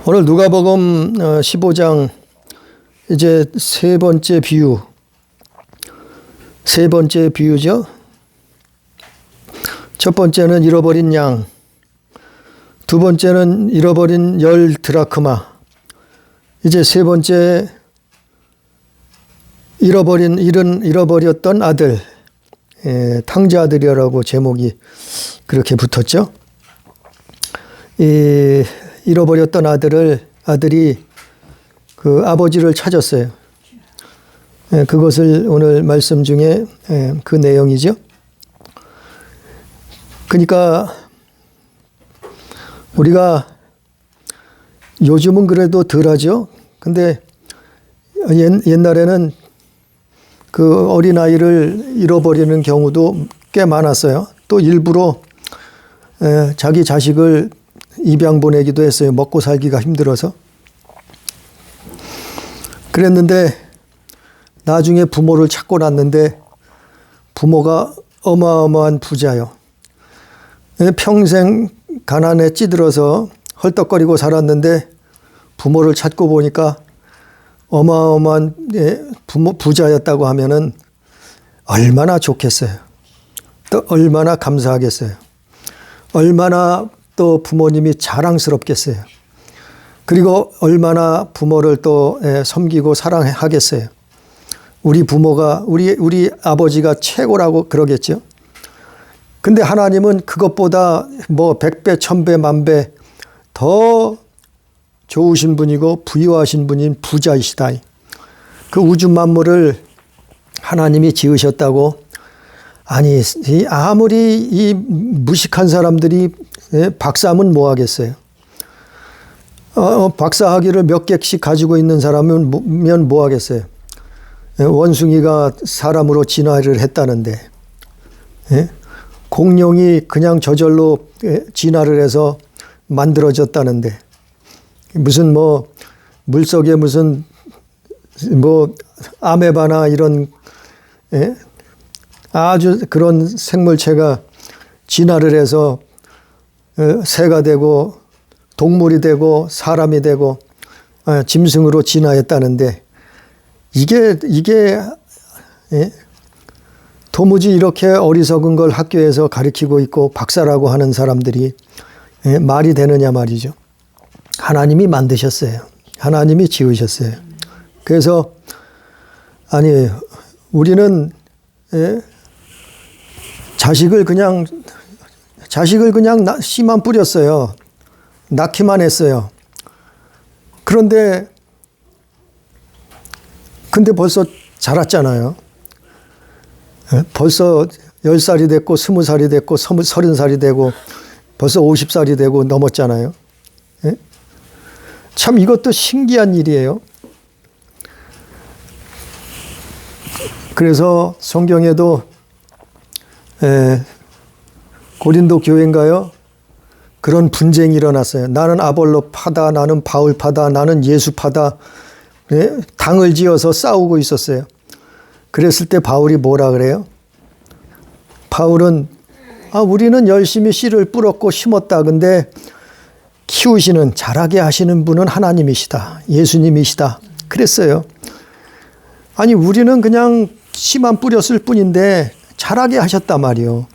오늘 누가복음 15장 이제 세 번째 비유죠. 첫 번째는 잃어버린 양, 두 번째는 잃어버린 10드라크마, 이제 세 번째 잃어버렸던 아들, 탕자 아들이라고 제목이 그렇게 붙었죠. 잃어버렸던 아들이 그 아버지를 찾았어요. 그것을 오늘 말씀 중에 그 내용이죠. 그러니까 우리가 요즘은 그래도 덜하죠. 근데 옛날에는 그 어린아이를 잃어버리는 경우도 꽤 많았어요. 또 일부러 자기 자식을 입양 보내기도 했어요. 먹고 살기가 힘들어서. 그랬는데 나중에 부모를 찾고 났는데 부모가 어마어마한 부자요. 평생 가난에 찌들어서 헐떡거리고 살았는데 부모를 찾고 보니까 어마어마한 부자였다고 하면은 얼마나 좋겠어요. 또 얼마나 감사하겠어요. 얼마나 또 부모님이 자랑스럽겠어요. 그리고 얼마나 부모를 또 섬기고 사랑하겠어요. 우리 부모가 우리 아버지가 최고라고 그러겠죠. 근데 하나님은 그것보다 뭐 100배, 1000배, 10,000배 더 좋으신 분이고 부유하신 분인 부자이시다. 그 우주 만물을 하나님이 지으셨다고. 아니 아무리 이 무식한 사람들이 박사하면 뭐 하겠어요. 박사학위를 몇 개씩 가지고 있는 사람은 뭐 하겠어요. 원숭이가 사람으로 진화를 했다는데, 공룡이 그냥 저절로 진화를 해서 만들어졌다는데, 무슨 뭐 물속에 무슨 뭐 아메바나 이런 아주 그런 생물체가 진화를 해서 새가 되고 동물이 되고 사람이 되고 짐승으로 진화했다는데, 이게 도무지 이렇게 어리석은 걸 학교에서 가르치고 있고 박사라고 하는 사람들이 말이 되느냐 말이죠. 하나님이 만드셨어요. 하나님이 지으셨어요. 그래서 아니 우리는 자식을 그냥 씨만 뿌렸어요. 낳기만 했어요. 근데 벌써 자랐잖아요. 벌써 10살이 됐고 20살이 됐고 30살이 되고 벌써 50살이 되고 넘었잖아요. 참 이것도 신기한 일이에요. 그래서 성경에도 고린도 교회인가요? 그런 분쟁이 일어났어요. 나는 아볼로 파다, 나는 바울 파다, 나는 예수 파다. 당을 지어서 싸우고 있었어요. 그랬을 때 바울이 뭐라 그래요? 바울은 우리는 열심히 씨를 뿌렸고 심었다. 근데 키우시는, 자라게 하시는 분은 하나님이시다. 예수님이시다. 그랬어요. 아니 우리는 그냥 씨만 뿌렸을 뿐인데 자라게 하셨단 말이요.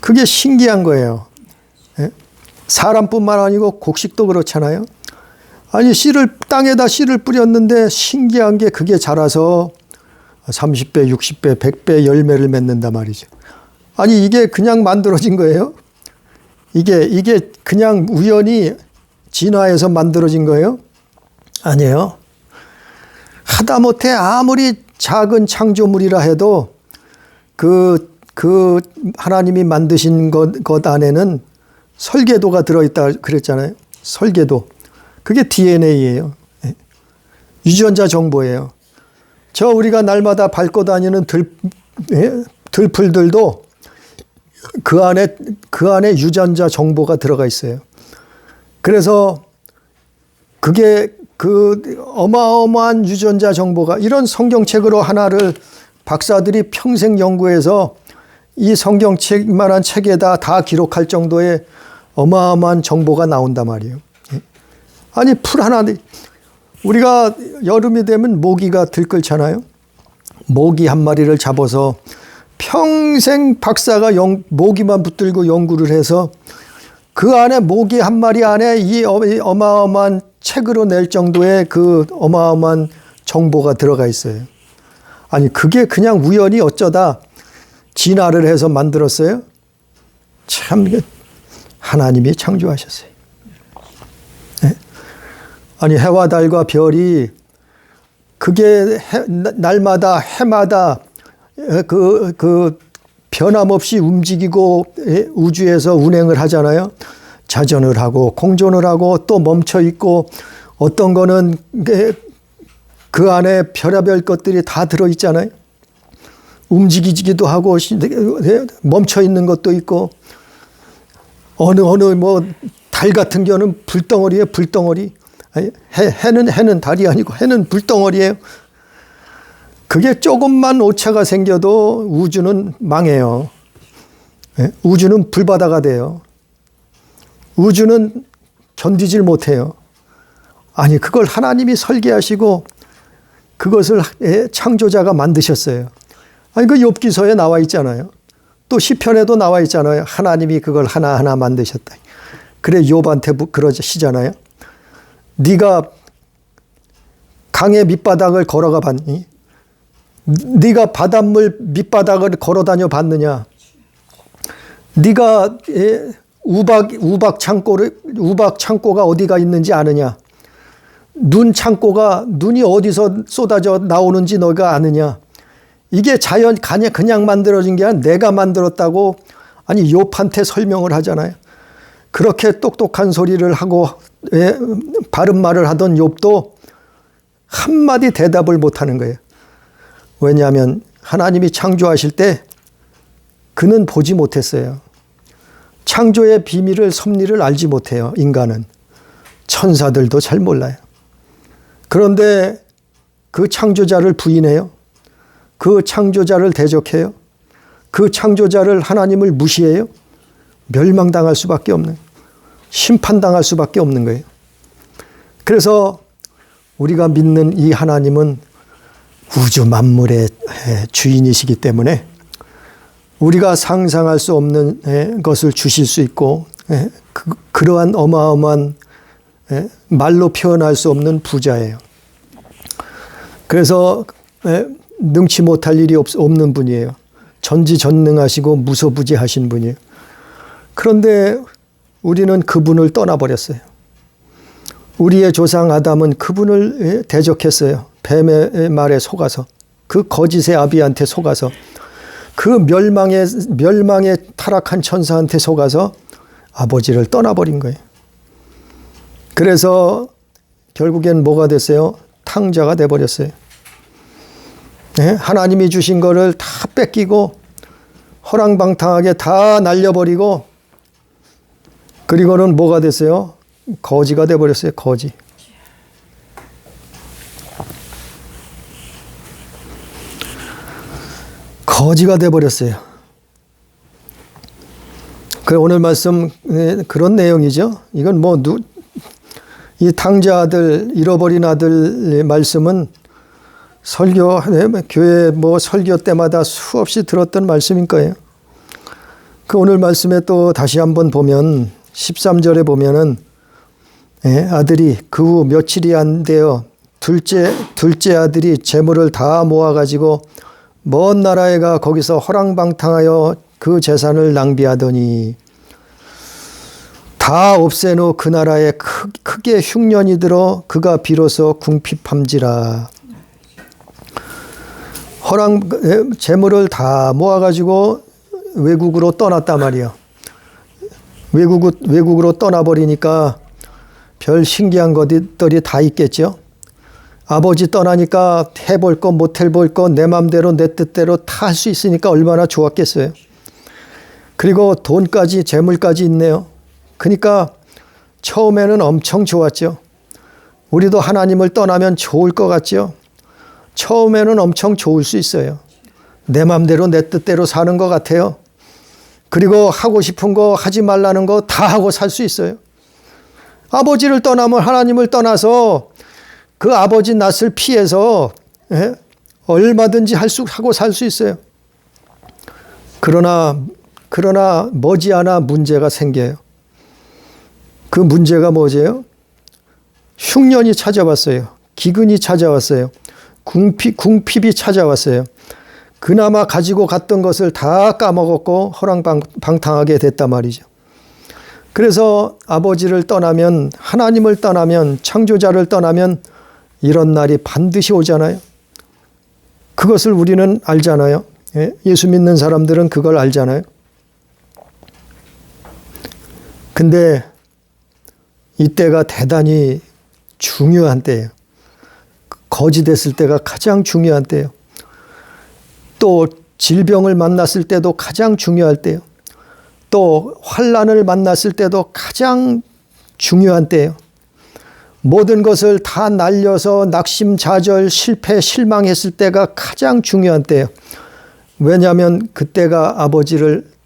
그게 신기한 거예요. 사람뿐만 아니고 곡식도 그렇잖아요. 아니 땅에다 씨를 뿌렸는데 신기한 게 그게 자라서 30배, 60배, 100배 열매를 맺는단 말이죠. 아니 이게 그냥 만들어진 거예요? 이게 그냥 우연히 진화해서 만들어진 거예요? 아니에요. 하다못해 아무리 작은 창조물이라 해도 그 하나님이 만드신 것 안에는 설계도가 들어있다 그랬잖아요. 설계도. 그게 DNA예요. 유전자 정보예요. 저 우리가 날마다 밟고 다니는 들풀들도 그 안에 유전자 정보가 들어가 있어요. 그래서 그게 그 어마어마한 유전자 정보가 이런 성경책으로 하나를 박사들이 평생 연구해서 이 성경책만한 책에다 다 기록할 정도의 어마어마한 정보가 나온단 말이에요. 아니 풀 하나, 우리가 여름이 되면 모기가 들끓잖아요. 모기 한 마리를 잡아서 평생 박사가 모기만 붙들고 연구를 해서 그 안에 모기 한 마리 안에 이 어마어마한 책으로 낼 정도의 그 어마어마한 정보가 들어가 있어요. 아니 그게 그냥 우연히 어쩌다 진화를 해서 만들었어요? 참 하나님이 창조하셨어요. 네? 아니 해와 달과 별이 그게 날마다 해마다 그 변함없이 움직이고 우주에서 운행을 하잖아요. 자전을 하고 공전을 하고 또 멈춰 있고 어떤 거는 그 안에 별의별 것들이 다 들어 있잖아요. 움직이기도 하고 멈춰 있는 것도 있고 어느 뭐 달 같은 경우는 불덩어리예요. 불덩어리. 해는 달이 아니고 해는 불덩어리예요. 그게 조금만 오차가 생겨도 우주는 망해요. 우주는 불바다가 돼요. 우주는 견디질 못해요. 아니 그걸 하나님이 설계하시고 그것을 창조자가 만드셨어요. 아니 그 욥기서에 나와 있잖아요. 또 시편에도 나와 있잖아요. 하나님이 그걸 하나하나 만드셨다. 그래 욥한테 그러시잖아요. 네가 강의 밑바닥을 걸어가 봤니? 네가 바닷물 밑바닥을 걸어다녀 봤느냐? 네가 우박 창고가 어디가 있는지 아느냐? 눈이 어디서 쏟아져 나오는지 너가 아느냐? 이게 자연 그냥 만들어진 게 아니라 내가 만들었다고 아니 욥한테 설명을 하잖아요. 그렇게 똑똑한 소리를 하고 바른 말을 하던 욥도 한마디 대답을 못하는 거예요. 왜냐하면 하나님이 창조하실 때 그는 보지 못했어요. 창조의 비밀을 섭리를 알지 못해요. 인간은. 천사들도 잘 몰라요. 그런데 그 창조자를 부인해요. 그 창조자를 대적해요. 그 창조자를 하나님을 무시해요. 멸망당할 수밖에 없는, 심판당할 수밖에 없는 거예요. 그래서 우리가 믿는 이 하나님은 우주 만물의 주인이시기 때문에 우리가 상상할 수 없는 것을 주실 수 있고 그러한 어마어마한 말로 표현할 수 없는 부자예요. 그래서 능치 못할 일이 없는 분이에요. 전지전능하시고 무소부지하신 분이에요. 그런데 우리는 그분을 떠나버렸어요. 우리의 조상 아담은 그분을 대적했어요. 뱀의 말에 속아서, 그 거짓의 아비한테 속아서, 그 멸망에 타락한 천사한테 속아서 아버지를 떠나버린 거예요. 그래서 결국엔 뭐가 됐어요? 탕자가 돼버렸어요. 하나님이 주신 거를 다 뺏기고 허랑방탕하게 다 날려버리고 그리고는 뭐가 됐어요? 거지가 돼버렸어요. 거지. 거지가 돼버렸어요. 그 오늘 말씀 그런 내용이죠. 이건 이 탕자 아들, 잃어버린 아들의 말씀은 교회 설교 때마다 수없이 들었던 말씀인 거예요. 그 오늘 말씀에 또 다시 한번 보면 13절에 보면은 아들이 그 후 며칠이 안 되어 둘째 아들이 재물을 다 모아가지고 먼 나라에 가 거기서 허랑방탕하여 그 재산을 낭비하더니 다 없앤 후 그 나라에 크게 흉년이 들어 그가 비로소 궁핍함지라. 재물을 다 모아가지고 외국으로 떠났단 말이에요. 외국으로 떠나버리니까 별 신기한 것들이 다 있겠죠. 아버지 떠나니까 해볼 거 못 해볼 거 내 맘대로 내 뜻대로 다 할 수 있으니까 얼마나 좋았겠어요. 그리고 돈까지 재물까지 있네요. 그러니까 처음에는 엄청 좋았죠. 우리도 하나님을 떠나면 좋을 것 같죠. 처음에는 엄청 좋을 수 있어요. 내 맘대로 내 뜻대로 사는 것 같아요. 그리고 하고 싶은 거 하지 말라는 거 다 하고 살 수 있어요. 아버지를 떠나면 하나님을 떠나서 그 아버지 낯을 피해서 얼마든지 하고 살 수 있어요. 그러나 머지않아 문제가 생겨요. 그 문제가 뭐지요? 흉년이 찾아왔어요. 기근이 찾아왔어요. 궁핍이 찾아왔어요. 그나마 가지고 갔던 것을 다 까먹었고 허랑방탕하게 됐단 말이죠. 그래서 아버지를 떠나면, 하나님을 떠나면, 창조자를 떠나면 이런 날이 반드시 오잖아요. 그것을 우리는 알잖아요. 예수 믿는 사람들은 그걸 알잖아요. 근데 이때가 대단히 중요한 때예요. 거지됐을 때가 가장 중요한 때예요. 또 질병을 만났을 때도 가장 중요할 때예요. 또 환난을 만났을 때도 가장 중요한 때예요. 모든 것을 다 날려서 낙심좌절, 실패, 실망했을 때가 가장 중요한 때예요. 왜냐하면 그때가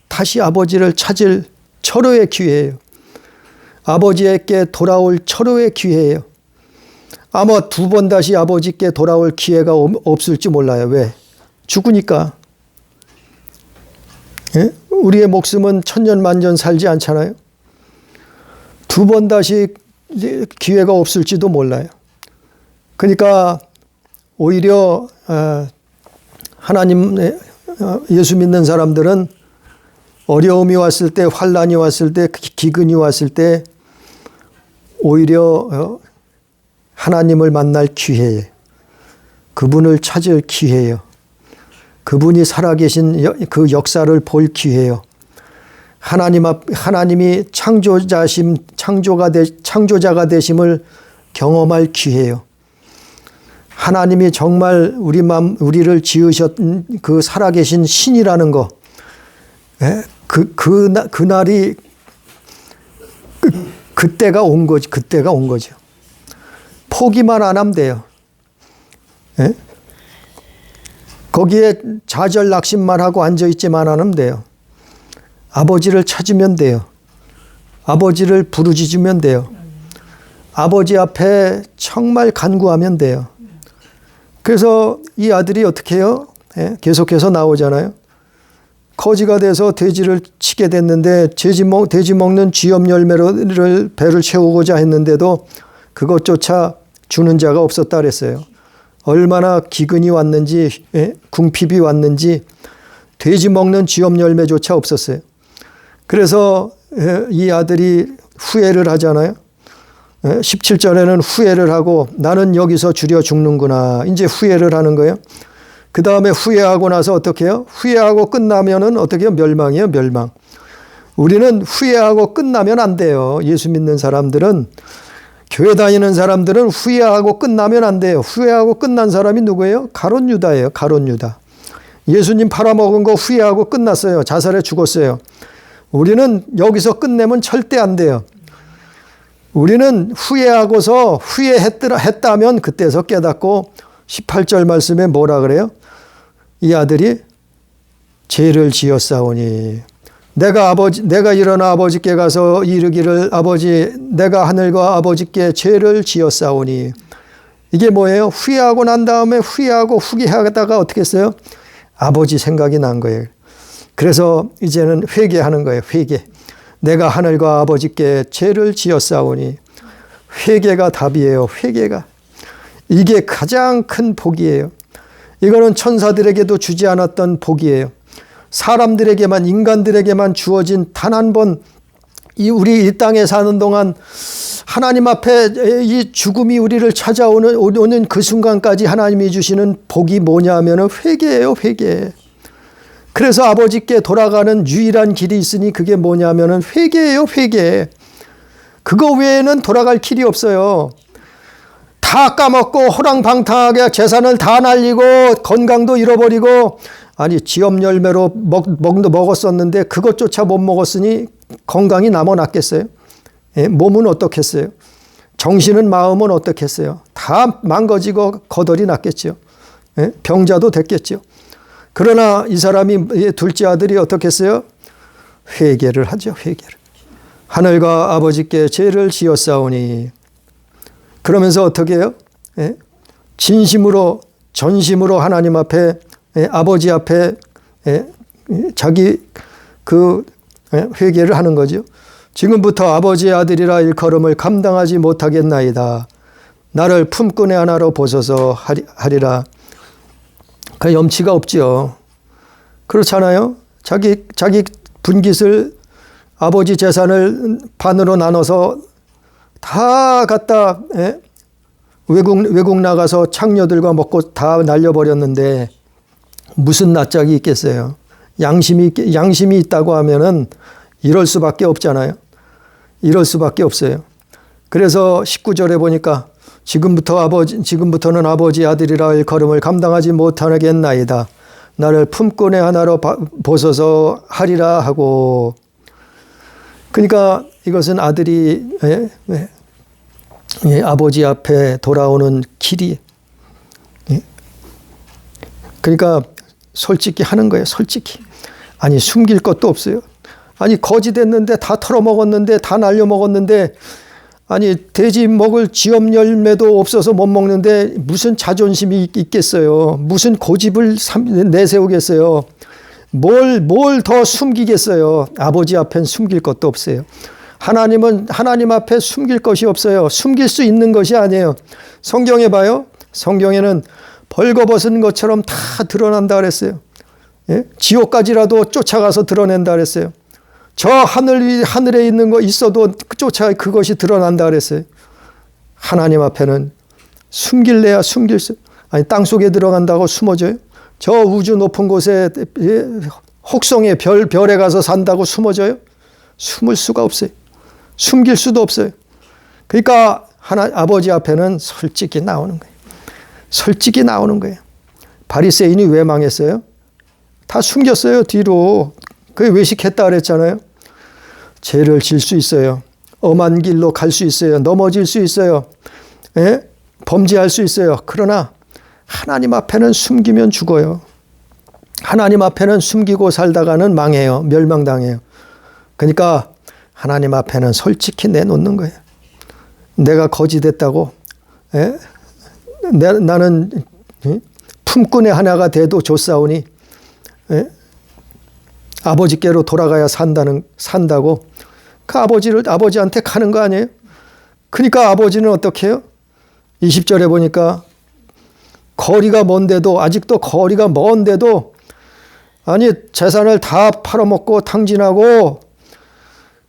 다시 아버지를 찾을 철호의 기회예요. 아버지에게 돌아올 철호의 기회예요. 아마 2번 다시 아버지께 돌아올 기회가 없을지 몰라요. 왜? 죽으니까. 예? 우리의 목숨은 천년만년 살지 않잖아요. 2번 다시 기회가 없을지도 몰라요. 그러니까 오히려 하나님, 예수 믿는 사람들은 어려움이 왔을 때, 환난이 왔을 때, 기근이 왔을 때 오히려 하나님을 만날 기회예요. 그분을 찾을 기회예요. 그분이 살아계신 그 역사를 볼 기회예요. 하나님이 창조자가 되심을 경험할 기회예요. 하나님이 정말 우리를 지으셨던 그 살아계신 신이라는 거, 그날이 그때가 온 거죠. 포기만 안 하면 돼요. 거기에 좌절 낙심만 하고 앉아있지만 않으면 돼요. 아버지를 찾으면 돼요. 아버지를 부르짖으면 돼요. 아버지 앞에 정말 간구하면 돼요. 그래서 이 아들이 어떻게 해요? 계속해서 나오잖아요. 거지가 돼서 돼지를 치게 됐는데 돼지 먹는 쥐염 열매를 배를 채우고자 했는데도 그것조차 주는 자가 없었다 그랬어요. 얼마나 기근이 왔는지, 궁핍이 왔는지 돼지 먹는 쥐염 열매조차 없었어요. 그래서 이 아들이 후회를 하잖아요. 17절에는 후회를 하고 나는 여기서 주려 죽는구나. 이제 후회를 하는 거예요. 그 다음에 후회하고 나서 어떻게 해요? 후회하고 끝나면은 어떻게 해요? 멸망이에요, 멸망. 우리는 후회하고 끝나면 안 돼요. 예수 믿는 사람들은, 교회 다니는 사람들은 후회하고 끝나면 안 돼요. 후회하고 끝난 사람이 누구예요? 가룟 유다예요, 가룟 유다. 예수님 팔아먹은 거 후회하고 끝났어요. 자살해 죽었어요. 우리는 여기서 끝내면 절대 안 돼요. 우리는 후회하고서 했다면 그때서 깨닫고 18절 말씀에 뭐라 그래요? 이 아들이 죄를 지었사오니 내가 일어나 아버지께 가서 이르기를 아버지 내가 하늘과 아버지께 죄를 지었사오니 이게 뭐예요? 후회하고 난 다음에 후회하다가 어떻게 했어요? 아버지 생각이 난 거예요. 그래서 이제는 회개하는 거예요. 회개. 내가 하늘과 아버지께 죄를 지었사오니 회개가 답이에요. 회개가. 이게 가장 큰 복이에요. 이거는 천사들에게도 주지 않았던 복이에요. 사람들에게만, 인간들에게만 주어진 단 한 번, 우리 이 땅에 사는 동안 하나님 앞에 이 죽음이 우리를 찾아오는 그 순간까지 하나님이 주시는 복이 뭐냐 하면 회개예요, 회개. 그래서 아버지께 돌아가는 유일한 길이 있으니 그게 뭐냐 하면 회개예요, 회개. 그거 외에는 돌아갈 길이 없어요. 다 까먹고 호랑방탕하게 재산을 다 날리고 건강도 잃어버리고 아니 지엄 열매로 먹었었는데 그것조차 못 먹었으니 건강이 남아났겠어요? 몸은 어떻겠어요? 정신은 마음은 어떻겠어요? 다 망가지고 거덜이 났겠죠. 병자도 됐겠죠. 그러나 이 사람이 둘째 아들이 어떻겠어요? 회개를 하죠. 회개를. 하늘과 아버지께 죄를 지었사오니. 그러면서 어떻게 해요? 예? 진심으로 전심으로 하나님 앞에 아버지 앞에 자기 그 회개를 하는 거죠. 지금부터 아버지의 아들이라 일컬음을 감당하지 못하겠나이다. 나를 품꾼의 하나로 보소서 하리라. 그 염치가 없죠. 그렇잖아요. 자기 분깃을 아버지 재산을 반으로 나눠서 다 갖다 외국 나가서 창녀들과 먹고 다 날려버렸는데 무슨 낯짝이 있겠어요. 양심이 있다고 하면은 이럴 수밖에 없잖아요. 이럴 수밖에 없어요. 그래서 19절에 보니까 지금부터는 아버지 아들이라 일컬음을 감당하지 못하겠나이다. 나를 품꾼의 하나로 보소서 하리라 하고. 그러니까 이것은 아들이 아버지 앞에 돌아오는 길이. 그러니까 솔직히 하는 거예요. 솔직히. 아니 숨길 것도 없어요. 아니 거짓했는데 다 털어먹었는데 다 날려먹었는데 아니 돼지 먹을 지엄 열매도 없어서 못 먹는데 무슨 자존심이 있겠어요. 무슨 고집을 내세우겠어요. 뭘 더 숨기겠어요. 아버지 앞엔 숨길 것도 없어요. 하나님은 하나님 앞에 숨길 것이 없어요. 숨길 수 있는 것이 아니에요. 성경에 봐요. 성경에는 벌거벗은 것처럼 다 드러난다 그랬어요. 예? 지옥까지라도 쫓아가서 드러낸다 그랬어요. 저 하늘에 있는 거 있어도 쫓아가 그것이 드러난다 그랬어요. 하나님 앞에는 숨길래야 숨길 수. 아니 땅 속에 들어간다고 숨어져요? 저 우주 높은 곳에 혹성의 별에 가서 산다고 숨어져요? 숨을 수가 없어요. 숨길 수도 없어요. 그러니까 아버지 앞에는 솔직히 나오는 거예요. 솔직히 나오는 거예요. 바리새인이 왜 망했어요? 다 숨겼어요. 뒤로. 그게 외식했다 그랬잖아요. 죄를 질 수 있어요. 엄한 길로 갈 수 있어요. 넘어질 수 있어요. 예? 범죄할 수 있어요. 그러나 하나님 앞에는 숨기면 죽어요. 하나님 앞에는 숨기고 살다가는 망해요. 멸망당해요. 그러니까 하나님 앞에는 솔직히 내놓는 거예요. 내가 거짓했다고. 예? 나는 품꾼의 하나가 돼도 좋사오니 예? 아버지께로 돌아가야 산다고 그 아버지한테 가는 거 아니에요? 그러니까 아버지는 어떻게 해요? 20절에 보니까 거리가 먼데도 아직도 거리가 먼데도 아니 재산을 다 팔아먹고 탕진하고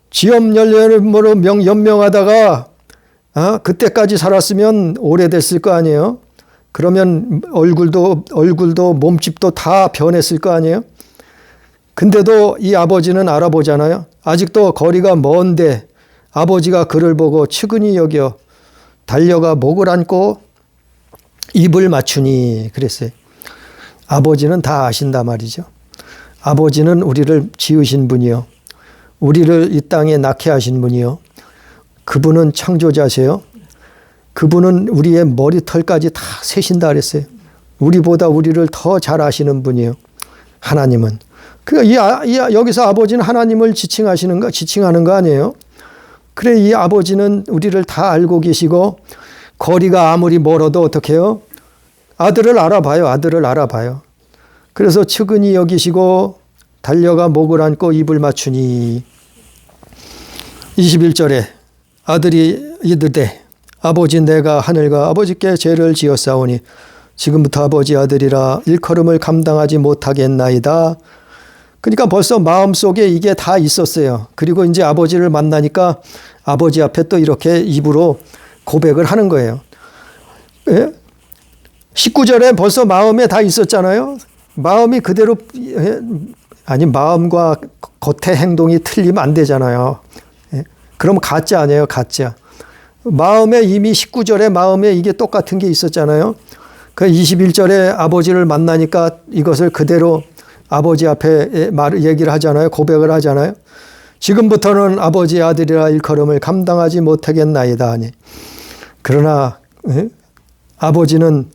지엄 열매로 연명하다가 그때까지 살았으면 오래됐을 거 아니에요? 그러면 얼굴도 몸집도 다 변했을 거 아니에요? 근데도 이 아버지는 알아보잖아요. 아직도 거리가 먼데 아버지가 그를 보고 측은히 여겨 달려가 목을 안고 입을 맞추니 그랬어요. 아버지는 다 아신다 말이죠. 아버지는 우리를 지으신 분이요. 우리를 이 땅에 낳게 하신 분이요. 그분은 창조자세요. 그분은 우리의 머리털까지 다 세신다 그랬어요. 우리보다 우리를 더 잘 아시는 분이에요. 하나님은. 여기서 아버지는 하나님을 지칭하는 거 아니에요? 그래, 이 아버지는 우리를 다 알고 계시고, 거리가 아무리 멀어도 어떻게 해요? 아들을 알아봐요. 그래서 측은히 여기시고, 달려가 목을 안고 입을 맞추니. 21절에 아들이 이르되 아버지 내가 하늘과 아버지께 죄를 지었사오니 지금부터 아버지 아들이라 일컬음을 감당하지 못하겠나이다. 그러니까 벌써 마음속에 이게 다 있었어요. 그리고 이제 아버지를 만나니까 아버지 앞에 또 이렇게 입으로 고백을 하는 거예요. 예? 19절에 벌써 마음에 다 있었잖아요. 마음이 그대로 마음과 겉의 행동이 틀리면 안 되잖아요. 예? 그럼 가짜 아니에요, 가짜. 마음에 이미 19절에 마음에 이게 똑같은 게 있었잖아요. 그 21절에 아버지를 만나니까 이것을 그대로 아버지 앞에 얘기를 하잖아요. 고백을 하잖아요. 지금부터는 아버지의 아들이라 일컬음을 감당하지 못하겠나이다 하니. 그러나 아버지는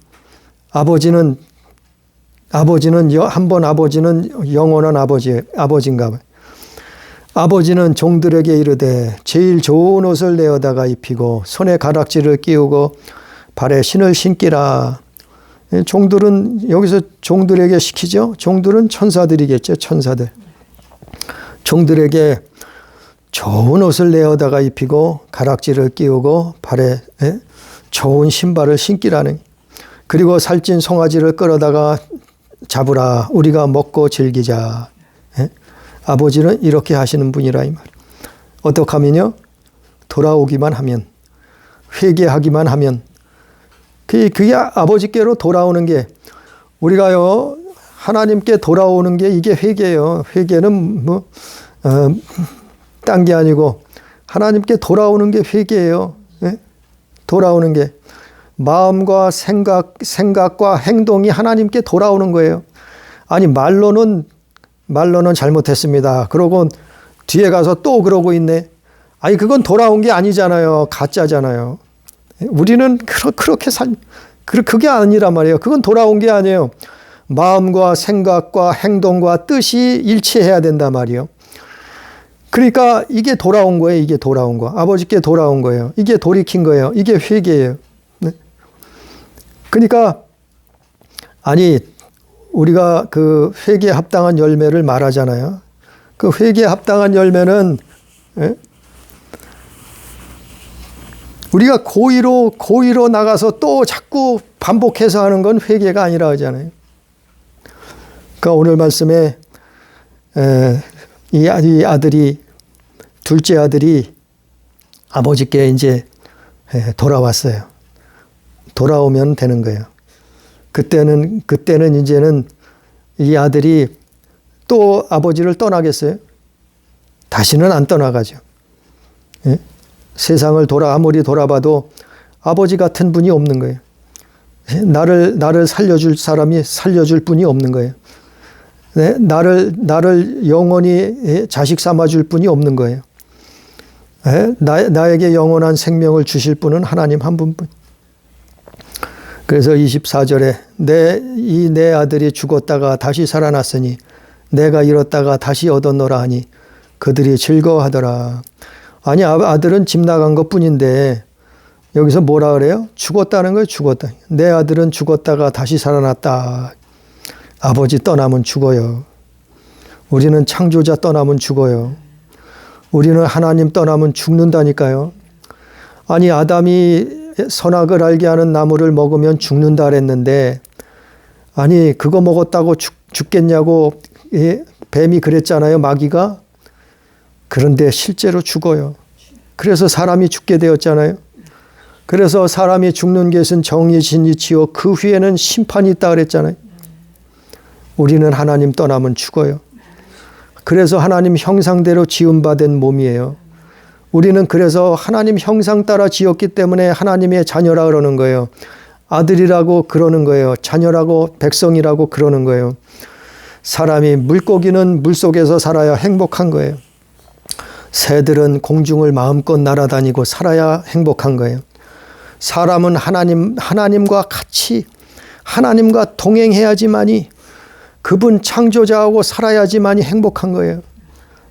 영원한 아버지인가 봐요. 아버지는 종들에게 이르되 제일 좋은 옷을 내어다가 입히고 손에 가락지를 끼우고 발에 신을 신기라. 종들은 여기서 종들에게 시키죠. 종들은 천사들이겠죠. 천사들. 종들에게 좋은 옷을 내어다가 입히고 가락지를 끼우고 발에 좋은 신발을 신기라는. 그리고 살찐 송아지를 끌어다가 잡으라. 우리가 먹고 즐기자. 아버지는 이렇게 하시는 분이라 이 말. 어떻게 하면요? 돌아오기만 하면, 회개하기만 하면, 그게 아버지께로 돌아오는 게, 우리가요 하나님께 돌아오는 게 이게 회개예요. 회개는 딴 게 아니고 하나님께 돌아오는 게 회개예요. 돌아오는 게 마음과 생각과 행동이 하나님께 돌아오는 거예요. 아니 말로는 잘못했습니다. 그러고 뒤에 가서 또 그러고 있네. 아니 그건 돌아온 게 아니잖아요. 가짜잖아요. 우리는 그렇게 그게 아니란 말이에요. 그건 돌아온 게 아니에요. 마음과 생각과 행동과 뜻이 일치해야 된단 말이에요. 그러니까 이게 돌아온 거예요. 이게 돌아온 거. 아버지께 돌아온 거예요. 이게 돌이킨 거예요. 이게 회개예요. 네? 그러니까 아니 우리가 그 회개에 합당한 열매를 말하잖아요. 그 회개에 합당한 열매는 우리가 고의로 나가서 또 자꾸 반복해서 하는 건 회개가 아니라 하잖아요. 그러니까 오늘 말씀에 이 아들이 둘째 아들이 아버지께 이제 돌아왔어요. 돌아오면 되는 거예요. 그때는 이제는 이 아들이 또 아버지를 떠나겠어요? 다시는 안 떠나가죠. 예? 세상을 아무리 돌아봐도 아버지 같은 분이 없는 거예요. 나를 살려줄 사람이 살려줄 분이 없는 거예요. 네? 나를 영원히 자식 삼아줄 분이 없는 거예요. 네? 나에게 영원한 생명을 주실 분은 하나님 한 분뿐. 그래서 24절에 내 아들이 죽었다가 다시 살아났으니 내가 잃었다가 다시 얻었노라 하니 그들이 즐거워하더라. 아니 아들은 집 나간 것뿐인데 여기서 뭐라 그래요? 죽었다는 거예요. 죽었다. 내 아들은 죽었다가 다시 살아났다. 아버지 떠나면 죽어요. 우리는 창조자 떠나면 죽어요. 우리는 하나님 떠나면 죽는다니까요. 아니 아담이 선악을 알게 하는 나무를 먹으면 죽는다 그랬는데 아니 그거 먹었다고 죽겠냐고 뱀이 그랬잖아요. 마귀가. 그런데 실제로 죽어요. 그래서 사람이 죽게 되었잖아요. 그래서 사람이 죽는 것은 정의신 이치요 그 후에는 심판이 있다 그랬잖아요. 우리는 하나님 떠나면 죽어요. 그래서 하나님 형상대로 지음받은 몸이에요. 우리는 그래서 하나님 형상 따라 지었기 때문에 하나님의 자녀라 그러는 거예요. 아들이라고 그러는 거예요. 자녀라고 백성이라고 그러는 거예요. 사람이 물고기는 물속에서 살아야 행복한 거예요. 새들은 공중을 마음껏 날아다니고 살아야 행복한 거예요. 사람은 하나님과 같이 하나님과 동행해야지만이 그분 창조자하고 살아야지만이 행복한 거예요.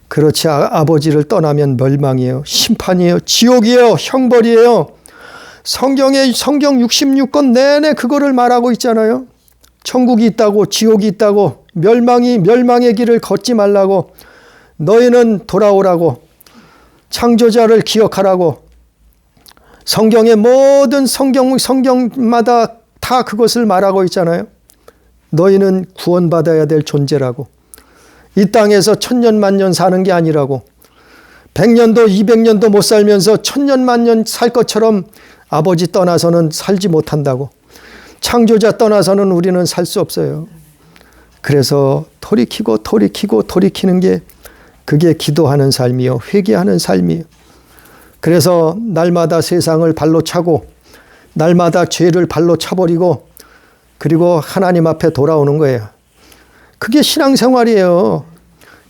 그렇지 아버지를 떠나면 멸망이에요. 심판이에요. 지옥이에요. 형벌이에요. 성경 66권 내내 그거를 말하고 있잖아요. 천국이 있다고 지옥이 있다고 멸망의 길을 걷지 말라고 너희는 돌아오라고 창조자를 기억하라고 성경의 모든 성경마다 다 그것을 말하고 있잖아요. 너희는 구원받아야 될 존재라고. 이 땅에서 천년만년 사는 게 아니라고. 100년도 200년도 못 살면서 천년만년 살 것처럼 아버지 떠나서는 살지 못한다고. 창조자 떠나서는 우리는 살 수 없어요. 그래서 돌이키는 게 그게 기도하는 삶이요. 회개하는 삶이요. 그래서 날마다 세상을 발로 차고 날마다 죄를 발로 차버리고 그리고 하나님 앞에 돌아오는 거예요. 그게 신앙생활이에요.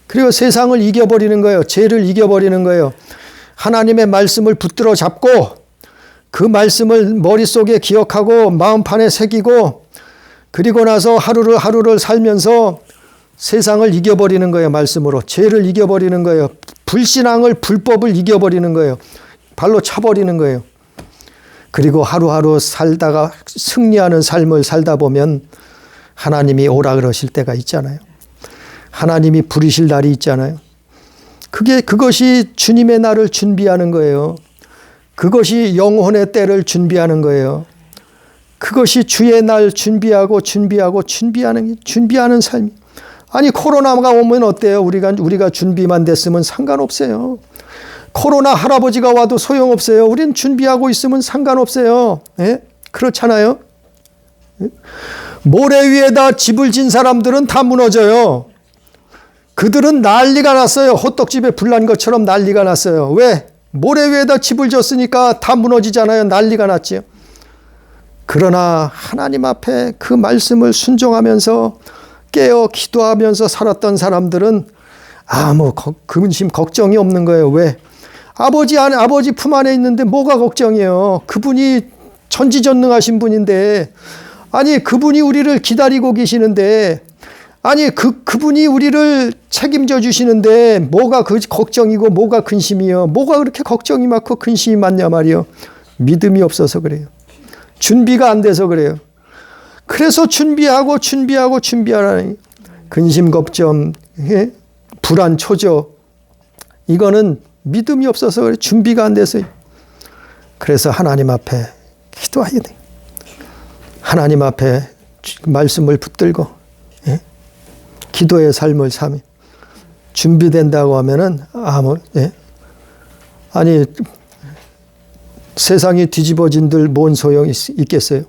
그리고 세상을 이겨버리는 거예요. 죄를 이겨버리는 거예요. 하나님의 말씀을 붙들어 잡고 그 말씀을 머릿속에 기억하고 마음판에 새기고 그리고 나서 하루를 살면서 세상을 이겨버리는 거예요. 말씀으로. 죄를 이겨버리는 거예요. 불신앙을, 불법을 이겨버리는 거예요. 발로 차버리는 거예요. 그리고 하루하루 살다가 승리하는 삶을 살다 보면 하나님이 오라 그러실 때가 있잖아요. 하나님이 부르실 날이 있잖아요. 그것이 주님의 날을 준비하는 거예요. 그것이 영혼의 때를 준비하는 거예요. 그것이 주의 날 준비하는 삶이. 아니, 코로나가 오면 어때요? 우리가 준비만 됐으면 상관없어요. 코로나 할아버지가 와도 소용없어요. 우린 준비하고 있으면 상관없어요. 예? 그렇잖아요. 모래 위에다 집을 진 사람들은 다 무너져요. 그들은 난리가 났어요. 호떡집에 불난 것처럼 난리가 났어요. 왜? 모래 위에다 집을 졌으니까 다 무너지잖아요. 난리가 났지요. 그러나 하나님 앞에 그 말씀을 순종하면서 깨어 기도하면서 살았던 사람들은 아무 근심 걱정이 없는 거예요. 왜? 아버지 품 안에 있는데 뭐가 걱정이에요. 그분이 전지전능하신 분인데, 아니 그분이 우리를 기다리고 계시는데, 아니 그분이 우리를 책임져 주시는데 뭐가 걱정이고 뭐가 근심이요. 뭐가 그렇게 걱정이 많고 근심이 많냐 말이요. 믿음이 없어서 그래요. 준비가 안 돼서 그래요. 그래서 준비하라니. 근심 걱정, 불안 초조, 이거는 믿음이 없어서 그래. 준비가 안 돼서. 그래서 하나님 앞에 기도해야 돼. 하나님 앞에 말씀을 붙들고 기도의 삶을 삶이 준비된다고 하면은 아니 세상이 뒤집어진들 뭔 소용이 있겠어요?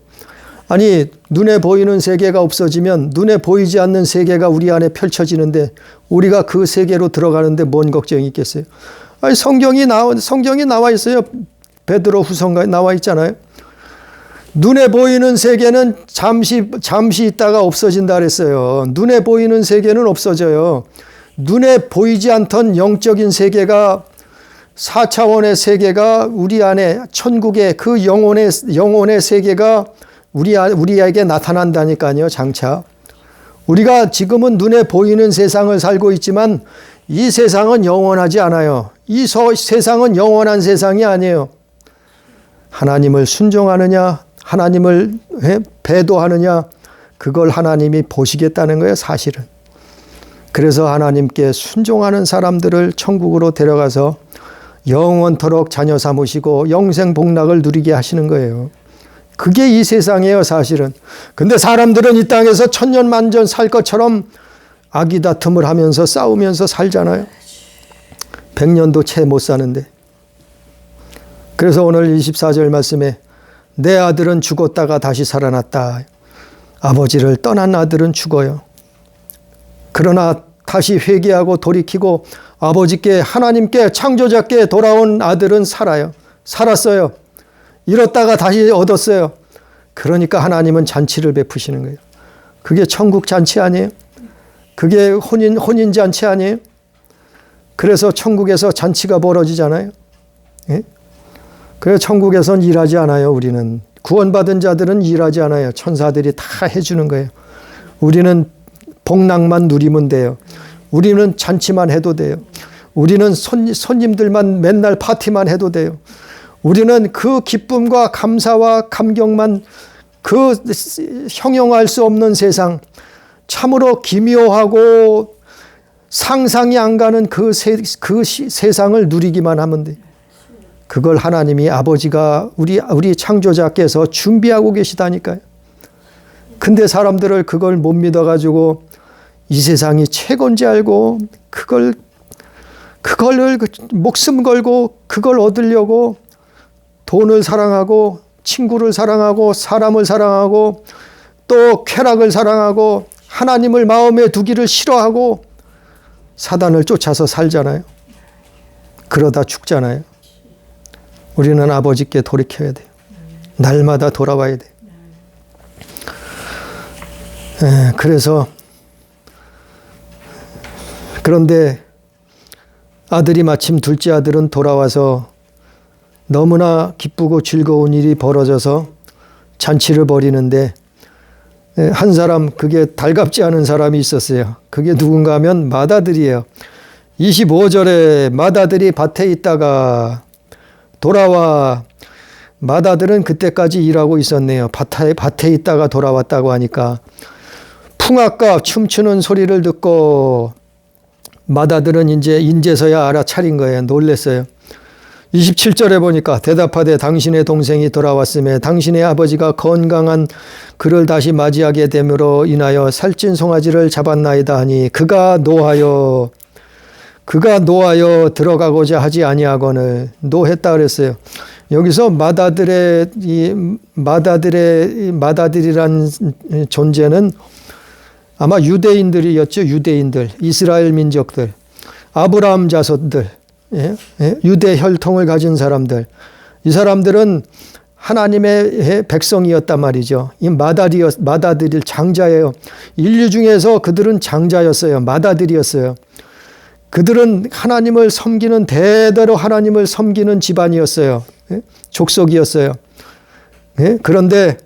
아니 눈에 보이는 세계가 없어지면 눈에 보이지 않는 세계가 우리 안에 펼쳐지는데 우리가 그 세계로 들어가는데 뭔 걱정이 있겠어요? 아니 성경이 나와 있어요. 베드로 후서에 나와 있잖아요. 눈에 보이는 세계는 잠시 있다가 없어진다 그랬어요. 눈에 보이는 세계는 없어져요. 눈에 보이지 않던 영적인 세계가 4차원의 세계가 우리 안에 천국의 그 영혼의 세계가 우리에게 나타난다니까요. 장차. 우리가 지금은 눈에 보이는 세상을 살고 있지만 이 세상은 영원하지 않아요. 이 세상은 영원한 세상이 아니에요. 하나님을 순종하느냐, 하나님을 배도하느냐, 그걸 하나님이 보시겠다는 거예요, 사실은. 그래서 하나님께 순종하는 사람들을 천국으로 데려가서 영원토록 자녀 삼으시고 영생 복락을 누리게 하시는 거예요. 그게 이 세상이에요, 사실은. 근데 사람들은 이 땅에서 천년만년 살 것처럼 아기다툼을 하면서 싸우면서 살잖아요. 100년도 채 못 사는데. 그래서 오늘 24절 말씀에 내 아들은 죽었다가 다시 살아났다. 아버지를 떠난 아들은 죽어요. 그러나 다시 회개하고 돌이키고 아버지께, 하나님께, 창조자께 돌아온 아들은 살아요. 살았어요. 잃었다가 다시 얻었어요. 그러니까 하나님은 잔치를 베푸시는 거예요. 그게 천국 잔치 아니에요? 그게 혼인 잔치 아니에요? 그래서 천국에서 잔치가 벌어지잖아요. 예? 그래서 천국에선 일하지 않아요. 우리는 구원받은 자들은 일하지 않아요. 천사들이 다 해주는 거예요. 우리는 복락만 누리면 돼요. 우리는 잔치만 해도 돼요. 우리는 손님들만 맨날 파티만 해도 돼요. 우리는 그 기쁨과 감사와 감격만, 그 형용할 수 없는 세상, 참으로 기묘하고 상상이 안 가는 그 세상을 누리기만 하면 돼. 그걸 하나님이 아버지가 우리 창조자께서 준비하고 계시다니까요. 근데 사람들을 그걸 못 믿어가지고 이 세상이 최고인지 알고 그걸 목숨 걸고 그걸 얻으려고 돈을 사랑하고 친구를 사랑하고 사람을 사랑하고 또 쾌락을 사랑하고 하나님을 마음에 두기를 싫어하고 사단을 쫓아서 살잖아요. 그러다 죽잖아요. 우리는 아버지께 돌이켜야 돼요. 날마다 돌아와야 돼요. 그래서 그런데 아들이 마침 둘째 아들은 돌아와서 너무나 기쁘고 즐거운 일이 벌어져서 잔치를 벌이는데 한 사람, 그게 달갑지 않은 사람이 있었어요. 그게 누군가 하면 맏아들이에요. 25절에 맏아들이 밭에 있다가 돌아와. 맏아들은 그때까지 일하고 있었네요. 밭에 있다가 돌아왔다고 하니까 풍악과 춤추는 소리를 듣고 맏아들은 인제서야 알아차린 거예요. 놀랬어요. 27절에 보니까 대답하되 당신의 동생이 돌아왔음에 당신의 아버지가 건강한 그를 다시 맞이하게 됨으로 인하여 살찐 송아지를 잡았나이다 하니 그가 노하여 들어가고자 하지 아니하거늘. 노했다 그랬어요. 여기서 맏아들이란 존재는 아마 유대인들이었죠. 유대인들, 이스라엘 민족들, 아브라함 자손들, 유대 혈통을 가진 사람들. 이 사람들은 하나님의 백성이었단 말이죠. 이 맏아들이 장자예요. 인류 중에서 그들은 장자였어요. 맏아들이었어요. 그들은 하나님을 섬기는, 대대로 하나님을 섬기는 집안이었어요. 족속이었어요. 그런데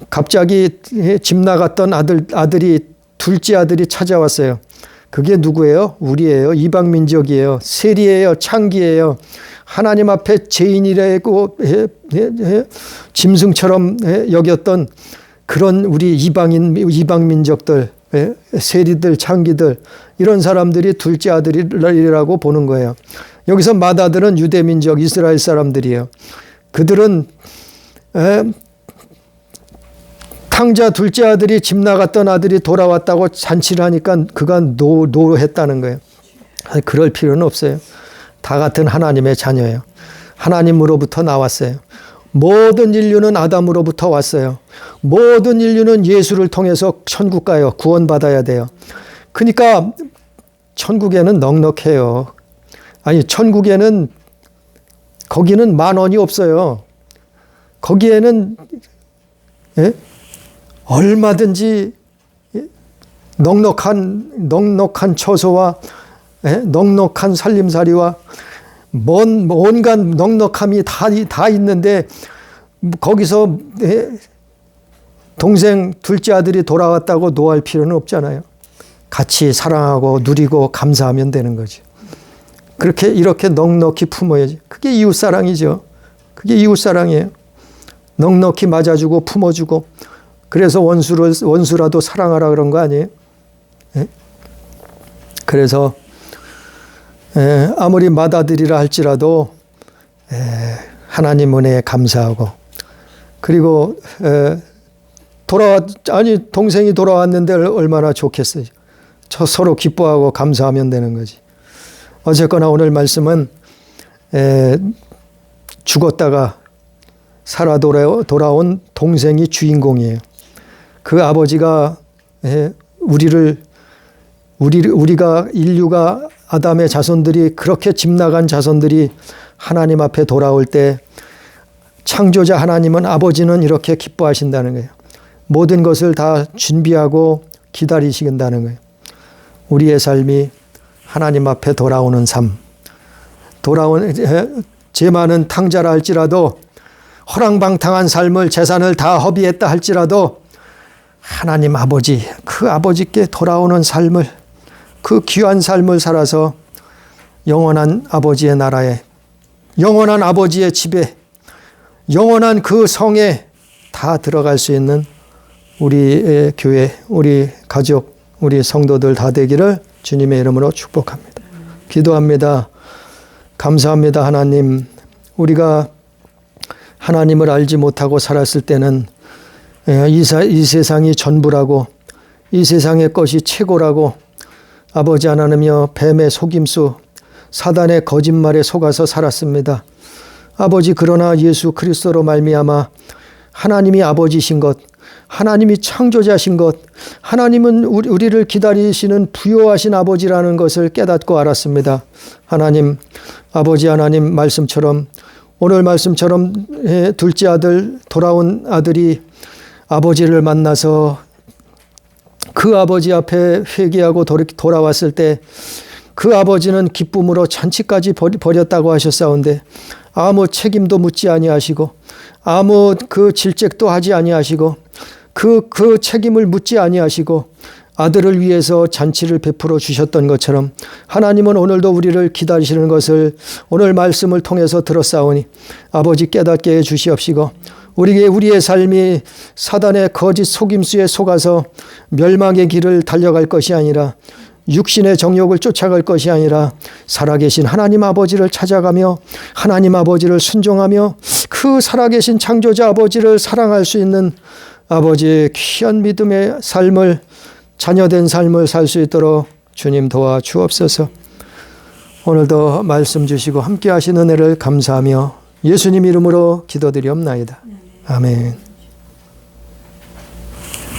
갑자기 집 나갔던 둘째 아들이 찾아왔어요. 그게 누구예요? 우리예요. 이방 민족이에요. 세리예요. 창기예요. 하나님 앞에 죄인이라고 짐승처럼 여겼던 그런 우리 이방 민족들, 세리들, 창기들, 이런 사람들이 둘째 아들이라고 보는 거예요. 여기서 맏아들은 유대 민족, 이스라엘 사람들이에요. 그들은 탕자 둘째 아들이 집 나갔던 아들이 돌아왔다고 잔치를 하니까 그가 노했다는 거예요. 그럴 필요는 없어요. 다 같은 하나님의 자녀예요. 하나님으로부터 나왔어요. 모든 인류는 아담으로부터 왔어요. 모든 인류는 예수를 통해서 천국 가요. 구원받아야 돼요. 그러니까 천국에는 넉넉해요. 아니, 천국에는, 거기는 10,000원이 없어요. 거기에는 얼마든지 넉넉한 처소와 넉넉한 살림살이와 온갖 넉넉함이 다 있는데, 거기서 동생 둘째 아들이 돌아왔다고 노할 필요는 없잖아요. 같이 사랑하고 누리고 감사하면 되는 거지. 이렇게 넉넉히 품어야지. 그게 이웃사랑이죠. 그게 이웃사랑이에요. 넉넉히 맞아주고 품어주고. 그래서 원수라도 사랑하라 그런 거 아니에요? 그래서 아무리 맏아들이라 할지라도 하나님 은혜에 감사하고, 그리고 동생이 돌아왔는데 얼마나 좋겠어요. 서로 기뻐하고 감사하면 되는 거지. 어쨌거나 오늘 말씀은 죽었다가 살아 돌아온 동생이 주인공이에요. 그 아버지가 우리가 인류가 아담의 자손들이, 그렇게 집 나간 자손들이 하나님 앞에 돌아올 때 창조자 하나님은, 아버지는 이렇게 기뻐하신다는 거예요. 모든 것을 다 준비하고 기다리신다는 거예요. 우리의 삶이 하나님 앞에 돌아오는 삶, 죄 많은 탕자라 할지라도, 허랑방탕한 삶을, 재산을 다 허비했다 할지라도 하나님 아버지, 그 아버지께 돌아오는 삶을, 그 귀한 삶을 살아서 영원한 아버지의 나라에, 영원한 아버지의 집에, 영원한 그 성에 다 들어갈 수 있는 우리의 교회, 우리 가족, 우리 성도들 다 되기를 주님의 이름으로 축복합니다. 기도합니다. 감사합니다. 하나님, 우리가 하나님을 알지 못하고 살았을 때는 이 세상이 전부라고, 이 세상의 것이 최고라고 아버지 하나님이여 뱀의 속임수, 사단의 거짓말에 속아서 살았습니다. 아버지, 그러나 예수 그리스도로 말미암아 하나님이 아버지신 것, 하나님이 창조자신 것, 하나님은 우리를 기다리시는 부요하신 아버지라는 것을 깨닫고 알았습니다. 하나님, 아버지 하나님 말씀처럼, 오늘 말씀처럼 둘째 아들, 돌아온 아들이 아버지를 만나서 그 아버지 앞에 회개하고 돌아왔을 때 그 아버지는 기쁨으로 잔치까지 벌였다고 하셨사온데, 아무 책임도 묻지 아니하시고, 아무 그 질책도 하지 아니하시고, 그 책임을 묻지 아니하시고, 아들을 위해서 잔치를 베풀어 주셨던 것처럼 하나님은 오늘도 우리를 기다리시는 것을 오늘 말씀을 통해서 들었사오니 아버지 깨닫게 해 주시옵시고 우리의 삶이 사단의 거짓 속임수에 속아서 멸망의 길을 달려갈 것이 아니라 육신의 정욕을 쫓아갈 것이 아니라 살아계신 하나님 아버지를 찾아가며 하나님 아버지를 순종하며 그 살아계신 창조자 아버지를 사랑할 수 있는 아버지의 귀한 믿음의 삶을 자녀된 삶을 살 수 있도록 주님 도와 주옵소서. 오늘도 말씀 주시고 함께 하신 은혜를 감사하며 예수님 이름으로 기도드리옵나이다. 아멘.